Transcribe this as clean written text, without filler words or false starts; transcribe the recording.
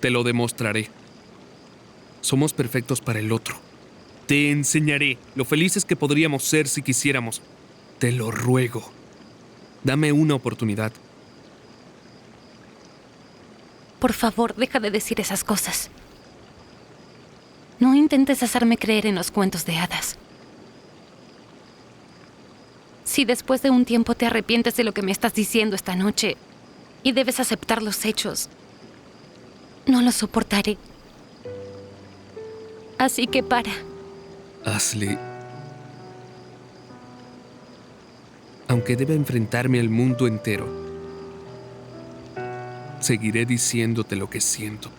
Te lo demostraré. Somos perfectos para el otro. Te enseñaré lo felices que podríamos ser si quisiéramos. Te lo ruego. Dame una oportunidad. Por favor, deja de decir esas cosas. No intentes hacerme creer en los cuentos de hadas. Si después de un tiempo te arrepientes de lo que me estás diciendo esta noche y debes aceptar los hechos, no lo soportaré. Así que para. Ashley. Aunque deba enfrentarme al mundo entero, seguiré diciéndote lo que siento.